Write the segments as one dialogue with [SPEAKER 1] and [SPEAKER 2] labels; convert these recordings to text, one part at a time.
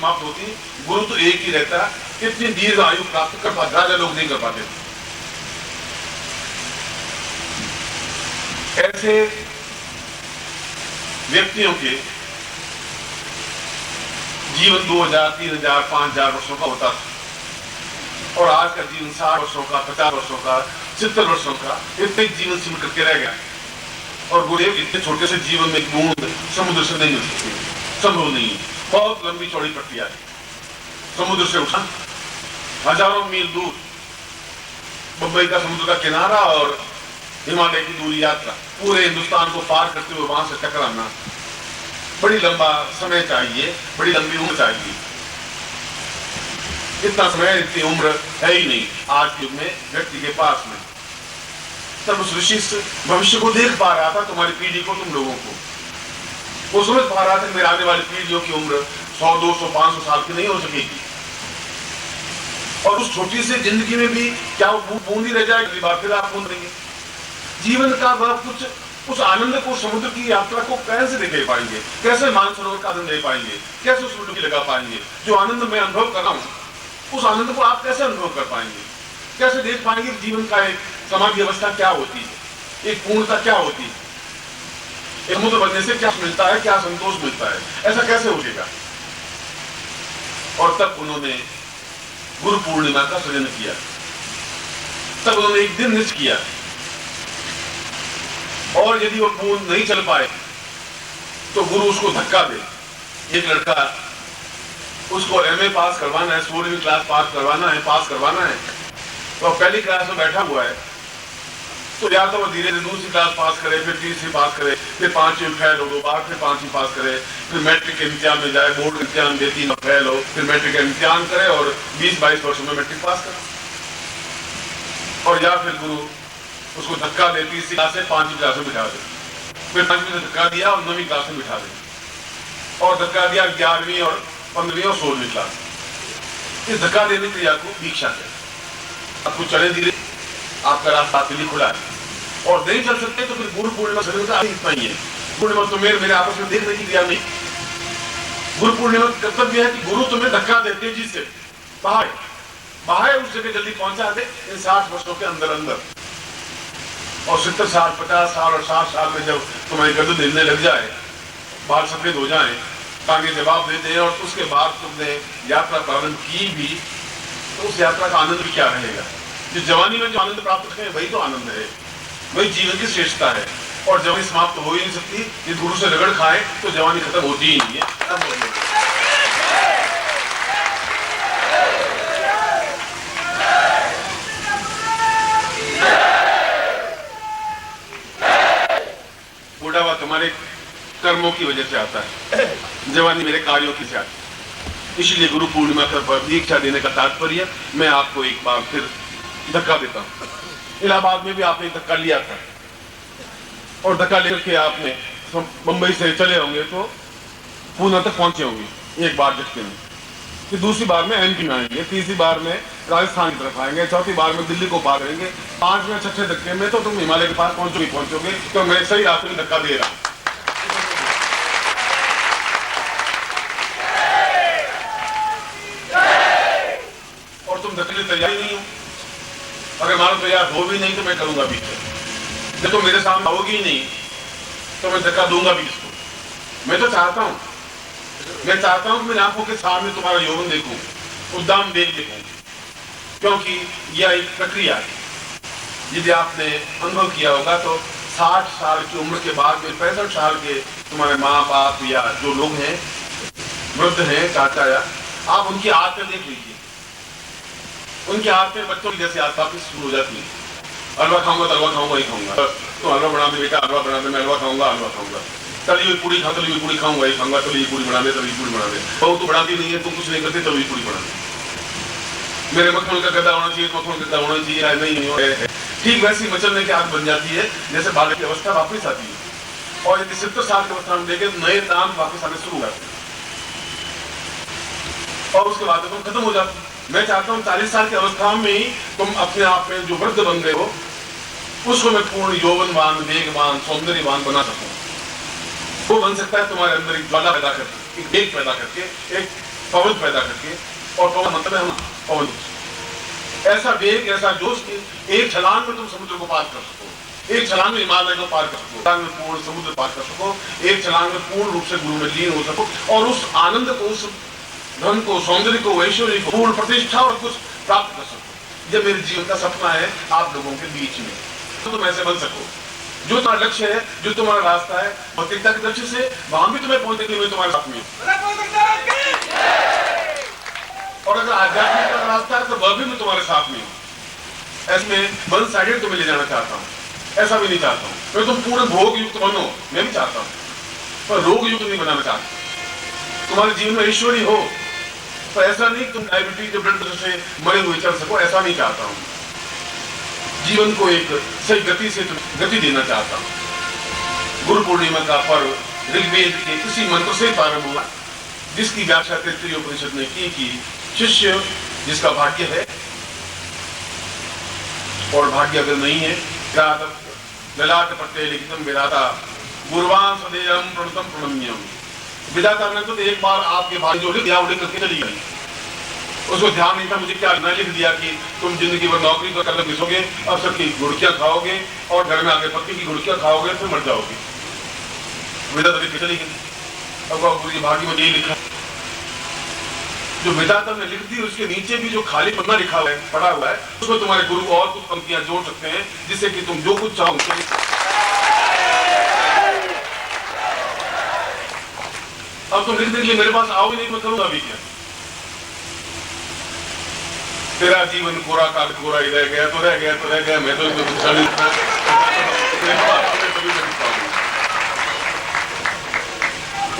[SPEAKER 1] समाप्त होती, गुरु तो एक ही रहता। इतनी दीर्घ आयु प्राप्त कर पाते, राजा लोग नहीं कर पाते। ऐसे व्यक्तियों के जीवन 2000, 3000, 5000 वर्षों का होता था, और आज का जीवन 60 वर्षों का, 50 वर्षों का, 70 वर्षों का, इतने जीवन सिमट करके रह गया। और गुरुदेव इतने छोटे से जीवन में बूंद समुद्र से नहीं मिल सकती, संभव नहीं है। बहुत लंबी चौड़ी प्रक्रिया है। समुद्र से उठा हजारों मील दूर, बंबई का समुद्र का किनारा और हिमालय की दूरी यात्रा, पूरे हिंदुस्तान को पार करते हुए वहां से टकराना, बड़ी लंबा समय चाहिए, बड़ी लंबी उम्र चाहिए। इतना समय, इतनी उम्र है ही नहीं आज के युग में व्यक्ति के पास में। तब उस ऋषि भविष्य को देख पा रहा था, तुम्हारी पीढ़ी को, तुम लोगों को। वो समझ पा रहा था मेरे आने वाली पीढ़ियों की उम्र 100, 200, 500 साल की नहीं हो सकेगी, और उस छोटी सी जिंदगी में भी क्या वो बूंद ही रह जाएगी, बार फिर आप बूंद देंगे। जीवन का वह कुछ, उस आनंद को, समुद्र की यात्रा को कैसे देख पाएंगे, कैसे मानसरोवर का आनंद ले पाएंगे, कैसे उस डुबकी लगा पाएंगे। जो आनंद मैं अनुभव कर रहा हूं, उस आनंद को आप कैसे अनुभव कर पाएंगे, कैसे देख पाएंगे जीवन का एक समाधि अवस्था क्या होती है, एक पूर्णता क्या होती है, एक समुद्र बनने से क्या मिलता है, क्या संतोष मिलता है, ऐसा कैसे हो जाएगा। और तब उन्होंने गुरु पूर्णिमा का सृजन किया। तब उन्होंने एक दिन निश्चय किया, और यदि वो बूंद नहीं चल पाए तो गुरु उसको धक्का दे। एक लड़का, उसको एमए पास करवाना है, 16वीं क्लास पास करवाना है, तो पहली क्लास में बैठा हुआ है, तो या तो वो धीरे धीरे दूसरी क्लास पास करे, फिर तीसरी पास करे, फिर 5वीं में फेल हो, 2 बार फिर 5वीं पास करे, फिर मैट्रिक के इम्तिहान में जाए, बोर्ड इम्तिहान दे, 3 में फेल हो, फिर मैट्रिक का इम्तिहान करे और 20-22 वर्षों में मैट्रिक पास करे। और या फिर गुरु उसको धक्का दे, तीसरी क्लास से 5वीं क्लास में बिठा दे, फिर 5वीं से धक्का दिया और 9वीं क्लास में बिठा दे, और धक्का दिया 11वीं और 15वीं और 16वीं क्लास। इस धक्का देने क्रिया को दीक्षा कहते हैं। आपको चले धीरे, आपका रास्ता आपके लिए खुला है, और नहीं चल सकते तो फिर गुरु पूर्णिमा इतना ही है। पूर्णिमा तो मेरे आपस में देखने की क्रिया नहीं। गुरु पूर्णिमा का कर्तव्य है कि गुरु तुम्हें धक्का दे, तेजी से बाहर उस जगह जल्दी पहुंचा दे इन 60 वर्षों के अंदर अंदर। और 70 साल, 50 साल और 60 साल में जब तुम्हारी गर्दन हिलने लग जाए, बाल सफेद हो जाए, टांगे जवाब देते हैं, और उसके बाद तुमने यात्रा प्रारंभ की भी, तो उस यात्रा का आनंद भी क्या रहेगा। जो जवानी में जो आनंद प्राप्त करें वही तो आनंद है, वही जीवन की श्रेष्ठता है। और जवानी समाप्त हो ही नहीं सकती, ये गुरु से रगड़ खाए तो जवानी खत्म होती ही नहीं है। बुढ़ावा तुम्हारे कर्मों की वजह से आता है, जवानी मेरे कार्यों की से आती है। इसलिए गुरु पूर्णिमा का दीक्षा देने का तात्पर्य मैं आपको एक बार फिर धक्का देता हूं। इलाहाबाद में भी आपने धक्का लिया था, और धक्का लेकर के आपने मुंबई से चले होंगे तो पूना तक पहुंचे होंगे एक बार झटके में, फिर दूसरी बार में एमपी में आएंगे, तीसरी बार में राजस्थान की तरफ आएंगे, चौथी बार में दिल्ली को पार करेंगे, 5वें 6ठे धक्के में तो तुम हिमालय के पास पहुंचोगे। तो मैं सही रास्ते में धक्का दे रहा हूं। और तुम धक्के लिए तैयार नहीं हो। अगर मानो तैयार हो भी नहीं तो मैं करूंगा पीछे। जब तो मेरे सामने होगी ही नहीं तो मैं धक्का दूंगा भी इसको। मैं तो चाहता हूं कि मेरी आंखों के सामने तुम्हारा यौवन देखूं, उद्दाम वेग देखूं, क्योंकि यह एक प्रक्रिया है। यदि आपने अनुभव किया होगा तो 60 साल की उम्र के बाद में 65 साल के तुम्हारे माँ बाप या जो लोग हैं, वृद्ध हैं, चाचा या, आप उनकी आदतें देख लीजिए। उनकी आदतें बच्चों की जैसे आदत वापस शुरू हो जाती है। हलवा खाऊंगा तो हलवा खाऊंगा ही खाऊंगा, तो हलवा बना दे बेटा, हलवा बना दे, मैं हलवा खाऊंगा। तली हुई पूरी खाऊंगा ही खाऊंगा, तली हुई पूरी बना दे। बहू तो बनाती नहीं है, तुम कुछ नहीं करते, तली हुई पूरी बना दे। मेरे मखमल का गद्दा होना चाहिए, मखमल गद्दा होना चाहिए, नहीं है। ठीक वैसी मचलने की आदत बन जाती है जैसे बालक की अवस्था वापस आती है। और यदि 70 साल की अवस्था में देखें नए दाम वापस आने शुरू हो जाते हैं, और उसके बाद तुम खत्म हो जाते हैं। मैं चाहता हूं 40 साल की अवस्था में ही तुम अपने आप में जो वृद्ध बन गए हो उसको मैं पूर्ण यौवनवान, वेगवान, सौंदर्यवान बना सकूं। वो बन सकता है तुम्हारे अंदर एक ज्वाला पैदा करके, एक वेग पैदा करके, एक पवन पैदा करके, और पवन मतलब है हम पवन, ऐसा वेग, ऐसा जोश कि एक छलांग में तुम समुद्र को पार कर सको, एक छलांग में हिमालय को पार कर सको, छलांग में पूर्ण समुद्र पार कर सको, एक छलांग में पूर्ण रूप से गुरु में लीन हो सको, और उस आनंद को, उस धन को, सौंदर्य को, ऐश्वर्य को, पूर्ण प्रतिष्ठा और कुछ प्राप्त कर सको। ये मेरे जीवन का सपना है आप लोगों के बीच में, तो तुम ऐसे बन सको। जो तुम्हारा लक्ष्य है, जो तुम्हारा रास्ता है, भौतिकता के लक्ष्य से वहां भी तुम्हें पहुंचने के लिए तुम्हारे साथ में, और अगर आध्यात्मिक का रास्ता है तो वह भी मैं तुम्हारे साथ में हूं। ऐसे में वन साइडेड तुम्हें ले जाना चाहता हूं, ऐसा भी नहीं चाहता हूं मैं तुम पूर्ण भोग युक्त बनो, मैं भी चाहता हूं, पर रोग युक्त नहीं बनाना चाहता। तुम्हारे जीवन में ऐश्वर्य हो, पर ऐसा नहीं तुम डायबिटीज, ब्लड प्रेशर से मरे हुए चल सको, ऐसा नहीं चाहता हूं। जीवन को एक सही गति से गति देना चाहता हूं। गुरु पूर्णिमा का पर्व ऋग्वेद के इसी मंत्र से प्रारंभ हुआ, जिसकी व्याख्या तैत्तिरीय उपनिषद ने की कि शिष्य जिसका भाग्य है, और भाग्य अगर नहीं है, ललाट पट्टे लिखितम विधाता गुरुवान सदैवम प्रणतम प्रणम्यम। विधाता ने तो एक बार आपके भाग्य जो लिख दिया वो लिख करके चली गई, उसको ध्यान नहीं था मुझे क्या लिखना, लिख दिया कि तुम जिंदगी भर नौकरी तो कर घिसोगे, अफसर की गुड़कियां खाओगे, और घर में आके पत्नी की गुड़कियां खाओगे, फिर मर जाओगे। विधाता लिख के चली गई। अब ये भाग्य में यही लिखा, जो विधाता ने लिख दी उसके नीचे भी जो खाली पन्ना लिखा हुआ है, पड़ा हुआ है, उसमें तुम्हारे गुरु और कुछ पंक्तियां जोड़ सकते हैं, जिससे कि तुम जो कुछ चाहो। अब तुम लिखने के लिए मेरे पास आओगे नहीं, मैं करूंगा अभी क्या? तेरा जीवन कोरा काल कोरा ही रह गया तो रह गया तो रह गया, मैं तो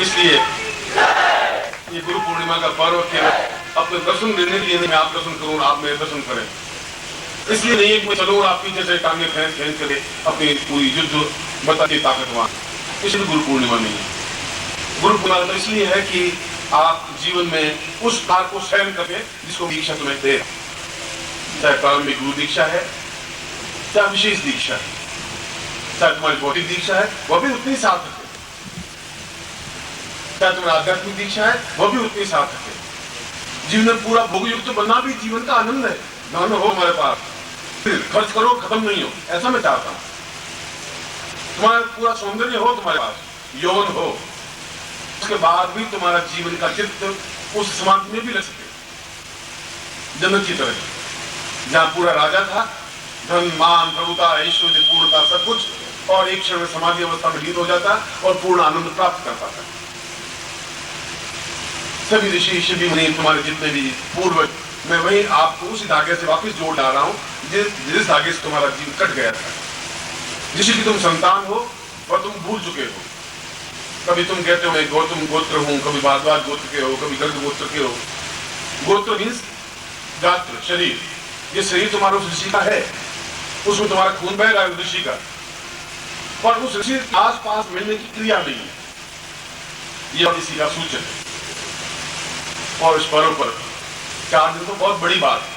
[SPEAKER 1] इसलिए ये गुरु पूर्णिमा का पर्व केवल अपने दर्शन देने के लिए नहीं, मैं आप दर्शन करूं, आप मेरे दर्शन करें, इसलिए नहीं है कि मैं चलूं और आप पीछे से टांगे खींच खींच करे अपनी पूरी युद्ध बताती ताकतवान, इसलिए गुरु पूर्णिमा नहीं है। गुरु पूर्णिमा तो इसलिए है कि आप जीवन में उस भार को सहन करें जिसको दीक्षा तुम्हें दे, चाहे प्रारंभिक गुरु दीक्षा है, चाहे विशेष दीक्षा है, चाहे तुम्हारी भौतिक दीक्षा है, वह भी उतनी सार्थक है, चाहे तुम्हारी आध्यात्मिक दीक्षा है, वह भी उतनी सार्थक है। जीवन में पूरा भोगयुक्त बनना भी जीवन का आनंद है। धन हो हमारे पास, खर्च करो खत्म नहीं हो, ऐसा मैं चाहता हूं। तुम्हारा पूरा सौंदर्य हो तुम्हारे पास, यौवन हो, उसके बाद भी तुम्हारा जीवन का चित्त उस समाधि में भी लग सके, जन्नत की तरह, जहां पूरा राजा था, धन मान प्रभुता ऐश्वर्य पूर्णता सब कुछ, और एक क्षण में समाधि अवस्था में लीन हो जाता और पूर्ण आनंद प्राप्त कर पाता। सभी ऋषि शिवी मुनि तुम्हारे जितने भी पूर्वज, मैं वही आपको उसी धागे से वापस जोड़ ला रहा हूं जिस धागे से तुम्हारा जीवन कट गया था। ऋषि की तुम संतान हो और तुम भूल चुके हो। कभी तुम कहते हो मैं गौतम गोत्र हूं, कभी भारद्वाज गोत्र के हो, कभी गर्ग गोत्र के हो। गोत्र मीन्स गात्र, शरीर। ये शरीर तुम्हारा उस ऋषि का है, उसमें तुम्हारा खून बह रहा है ऋषि का, पर उस ऋषि के आस पास मिलने की क्रिया नहीं है, यह ऋषि का सूचक है। और इस पर्व पर 4 दिन तो बहुत बड़ी बात है,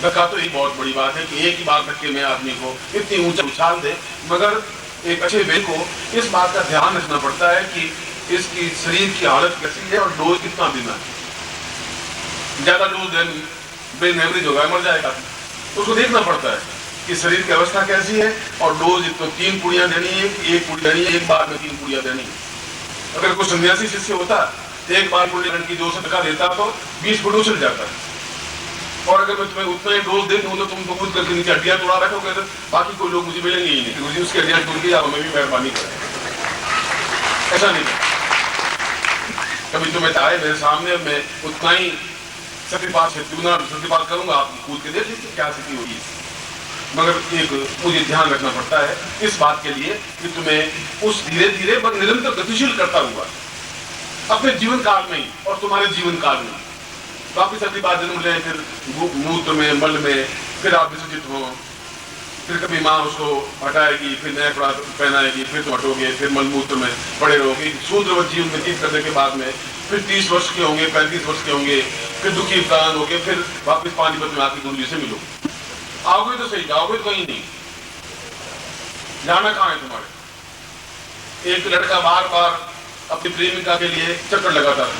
[SPEAKER 1] धक्का तो एक बहुत बड़ी बात है कि एक ही बार धक्के में आदमी को इतनी ऊंचा उछाल दे, मगर एक अच्छे वे को इस बात का ध्यान रखना पड़ता है कि इसकी शरीर की हालत कैसी है और डोज कितना देना है। ज्यादा डोज देने ब्रेन हेमरेज होगा, मर जाएगा, उसको देखना पड़ता है कि शरीर की अवस्था कैसी है, और डोज इतना 3 पुड़ियां देनी है, 1 पुड़ी देनी है, एक बार में 3 पुड़ियां देनी है। अगर कोई सन्यासी शिष्य होता एक बार पुड़ी की 200 टका देता तो 20 फुट उछल जाता है, और अगर मैं तुम्हें उतना ही डोज दे दूं तो तुम तो कूद करके नीचे हड्डियां तोड़ा रखोगे, तो बाकी कोई लोग मुझे मिलेंगे ही नहीं, मुझे उसकी हड्डियां टूट गई, आप हमें भी मेहरबानी करें। ऐसा नहीं, कभी तुम्हें चाहे मेरे सामने मैं उतना ही सत्यपात करूंगा, आप कूद के देख लीजिए क्या स्थिति होगी। मगर एक मुझे ध्यान रखना पड़ता है इस बात के लिए कि तुम्हें उस धीरे धीरे पर निरंतर गतिशील करता हुआ अपने जीवन काल में ही, और तुम्हारे जीवन काल में वापिस अगली बार जन्म लें, फिर मूत्र में मल में फिर आप विसर्जित हो, फिर कभी माँ उसको हटाएगी, फिर नया कपड़ा पहनाएगी, फिर तुम हटोगे, फिर मलमूत्र में पड़े रहोगे। शूद्रवत जीवन व्यतीत करने के बाद में फिर 30 वर्ष के होंगे, 35 वर्ष के होंगे, फिर दुखी प्राण होंगे, फिर वापिस पानीपत में आके गुरु जी से मिलो। आओगे तो सही, जाओगे तो कहीं नहीं, जाना कहाँ है तुम्हारे। एक लड़का बार बार अपनी प्रेमिका के लिए चक्कर लगाता था।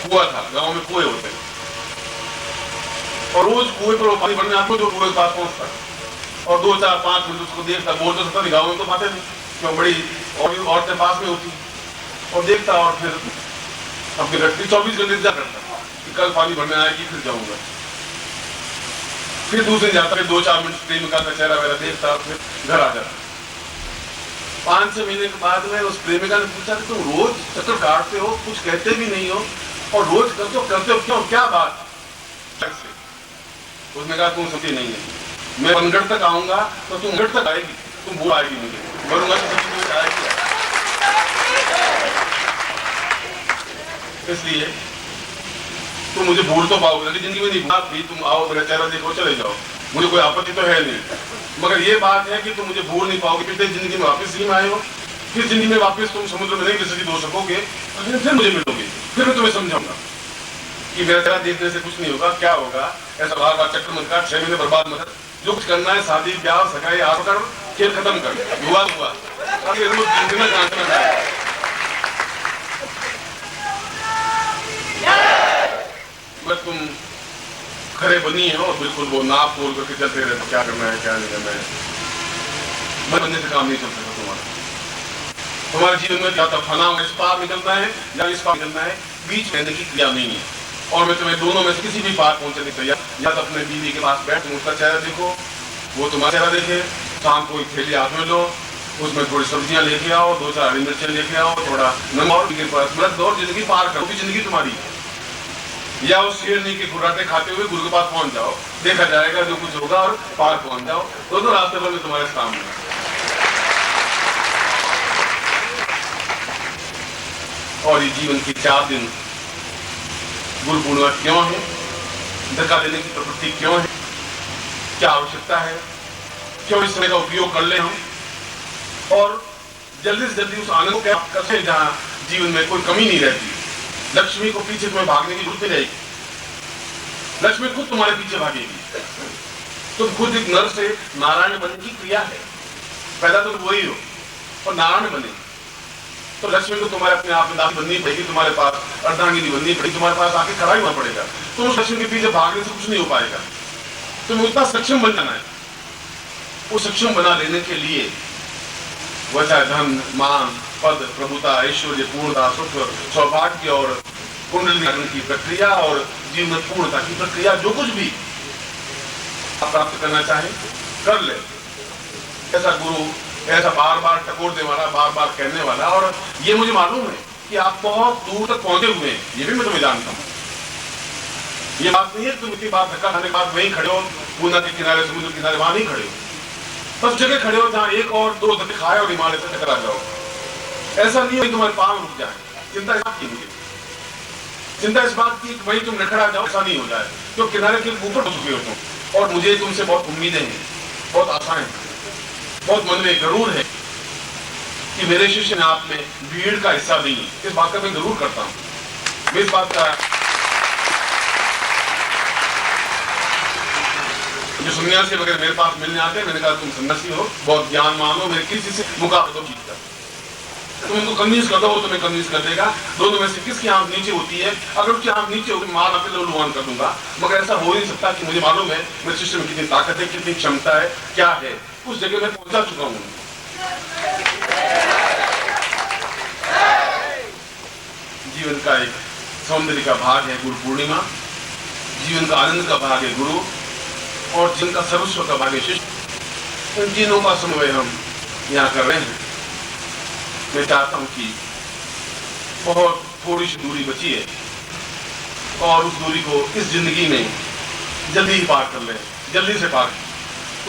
[SPEAKER 1] कुआ था, गांव में कुएं होते हैं, और रोज कुएं पर पानी भरने आता जो कुएं के पास पहुंचता और 2 4 5 मिनट उसको देखता, बोलता था नहीं, गाँव में तो बातें नहीं, क्यों बड़ी और औरतें पास में होती, और देखता और फिर अपने घर 24 घंटे इंतजार करता कि कल पानी भरने आएगी फिर जाऊंगा। फिर दूसरे जाता, फिर 2 4 मिनट प्रेमिका का चेहरा वगैरह देखता, फिर घर आ जाता। 5-6 महीने के बाद में उस प्रेमिका ने पूछा कि तुम रोज चक्कर काटते हो, कुछ कहते भी नहीं हो, और रोज करते हो क्यों, क्या बात? उसने कहा तुम समझी नहीं है, मैं वनगढ़ तक आऊंगा तो तुम गढ़ तक आएगी, तुम भूल आएगी, मुझे मरूंगा तो तुम्हें आएगी। इसलिए तुम मुझे भूल तो पाओगे, लेकिन जिंदगी में नहीं भूला भी, तुम आओ मेरा चेहरा देखो चले जाओ, मुझे कोई आपत्ति तो है नहीं, मगर ये बात है कि तुम मुझे भूल नहीं पाओगे। पिछले जिंदगी में वापस नहीं आए हो, फिर जिंदगी में वापस तुम समुद्र में नहीं विसर्जित हो सकोगे, फिर मुझे मिलोगे, फिर मैं तुम्हें समझाऊंगा कि मेरा चेहरा देखने से कुछ नहीं होगा। क्या होगा? ऐसा बार बार चक्कर मत काट, 6 महीने बर्बाद मत, जो कुछ करना है शादी ब्याह सगाई आप कर, खेल खत्म कर, हुआ बस तुम खरे बनी हो, बिल्कुल वो नाप तोल करके चलते रहे तो क्या करना है क्या नहीं करना है, मन बनने से काम नहीं चल सकता तुम्हारे जीवन में। या तो फना इस पार निकलना है या इस पार निकलना है, बीच रहने की क्रिया नहीं है। और मैं तुम्हें दोनों में से किसी भी पार पहुंचने के तैयार। या तो अपने बीवी के पास बैठ, तुम उसका चेहरा देखो, वो तुम्हारा चेहरा देखे, शाम को एक थैली हाथ में लो, उसमें थोड़ी सब्जियां लेके आओ, 2 4 हरी मिर्चें लेके आओ, थोड़ा नमक के पास मत दो, जिंदगी पार करो, जिंदगी तुम्हारी। या उस शेरनी के खुराटे खाते हुए गुरु के पास पहुंच जाओ, देखा जाएगा जो कुछ होगा, और पार पहुंच जाओ। दोनों रास्ते पर मैं तुम्हारे सामने। और ये जीवन की 4 दिन गुरु पूर्णिमा क्यों है, धक्का देने की प्रवृत्ति क्यों है, क्या आवश्यकता है, क्यों इस समय का उपयोग कर ले हम, और जल्दी से जल्दी उस आनंद को क्या करते हैं जहां जीवन में कोई कमी नहीं रहती। लक्ष्मी को पीछे तुम्हें भागने की जरूरत नहीं रहेगी, लक्ष्मी खुद तुम्हारे पीछे भागेगी। तुम खुद एक नर से नारायण बनने की क्रिया है, पैदा तो वही हो और नारायण बने, तो लक्ष्मी को तुम्हारे अपने आप में दासी बननी पड़ेगी, तुम्हारे पास अर्धांगिनी बननी पड़ेगी, तुम्हारे पास आके खड़ा ही होना पड़ेगा। तुम उस लक्ष्मी के पीछे भागने से कुछ नहीं हो पाएगा, तुम्हें उतना सक्षम बन जाना है। वो सक्षम बना लेने के लिए वह धन मान पद प्रभुता ऐश्वर्य पूर्णता सुख सौभाग्य और कुंडली की प्रक्रिया और जीवन पूर्णता की प्रक्रिया, जो कुछ भी आप प्राप्त करना चाहे कर ले। ऐसा गुरु, ऐसा बार बार टकोरने वाला, बार बार कहने वाला, और ये मुझे मालूम है कि आप बहुत दूर तक पहुंचे हुए हैं, ये भी मैं तुम्हें जानता हूँ। ये बात नहीं है तुम इतनी बात धक्का खाने के बाद वहीं खड़े हो, पूना के किनारे समुद्र के किनारे, वहां नहीं खड़े हो, बस जगह खड़े हो जहां 1 और 2 धक्के खाए और हिमालय से टकरा जाओ। ऐसा नहीं है तुम्हारे पांव रुक जाए, चिंता इस बात की मुझे, चिंता इस बात की वही तुम निखड़ा जाओ, ऐसा नहीं हो जाए, तो किनारे के ऊपर हो चुके हो तुम। और मुझे तुमसे बहुत उम्मीदें हैं, बहुत आशाएं हैं, बहुत मन में जरूर है कि मेरे शिष्य ने आप में भीड़ का हिस्सा नहीं है। इस बात का मैं जरूर करता हूं, मैं इस बात का जो सन्यासी वगैरह मेरे पास मिलने आते हैं, मैंने कहा तुम सन्यासी हो, बहुत ज्ञानमान हो, मेरे किसी से मुकाबला दो जीत कर, तुम उनको कन्विंस कर दो, वो तुम्हें कन्विंस कर देगा। दोनों में से किसकी आंख नीचे होती है, अगर उसकी आंख नीचे होगी मार ना फिर लुहान कर दूंगा, मगर ऐसा हो नहीं सकता कि मुझे मालूम है मेरे शिष्य में कितनी ताकत है, कितनी क्षमता है, क्या है, उस जगह में पहुंचा चुका हूं। जीवन का एक सौंदर्य का भाग है गुरु पूर्णिमा, जीवन का आनंद का भाग है गुरु, और जिनका सर्वस्व का भाग है शिष्य। इन तीनों का समन्वय हम यहाँ कर रहे हैं। मैं चाहता हूं कि बहुत थोड़ी सी दूरी बची है, और उस दूरी को इस जिंदगी में जल्दी ही पार कर लें, जल्दी से पार।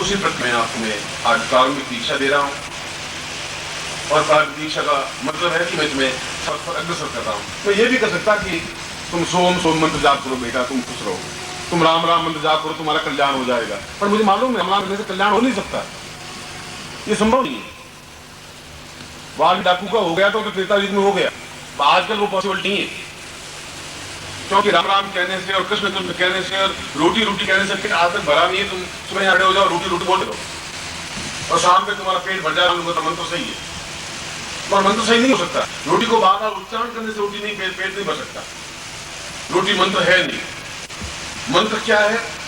[SPEAKER 1] उसी प्रति मैं आपको आज प्रारंभिक दीक्षा दे रहा हूं, और प्रारंभिक दीक्षा का मतलब है कि मैं तुम्हें अग्रसर कर रहा हूं। मैं ये भी कर सकता कि तुम सोम सोम मंत्र जाप करो बेटा, तुम खुश रहो, तुम राम राम मंत्र जाप करो, तुम्हारा कल्याण हो जाएगा, पर मुझे मालूम है हमला करने से कल्याण हो नहीं सकता, ये संभव नहीं है। वाल डाकू का हो गया तो त्रेता युग में हो गया, आजकल वो पॉसिबल नहीं है, क्योंकि राम राम कहने से और कृष्ण कृष्ण कहने से और रोटी रोटी कहने से पेट आज तक भरा नहीं है। तुम सुबह अड़े हो जाओ, रोटी रोटी बोल दो, और शाम पे तुम्हारा पेट भर जाए, तो मन तो सही है। पर मंत्र सही नहीं हो सकता। रोटी को बार बार उच्चारण करने से रोटी नहीं पेट नहीं भर सकता। रोटी मंत्र है नहीं। मंत्र क्या है?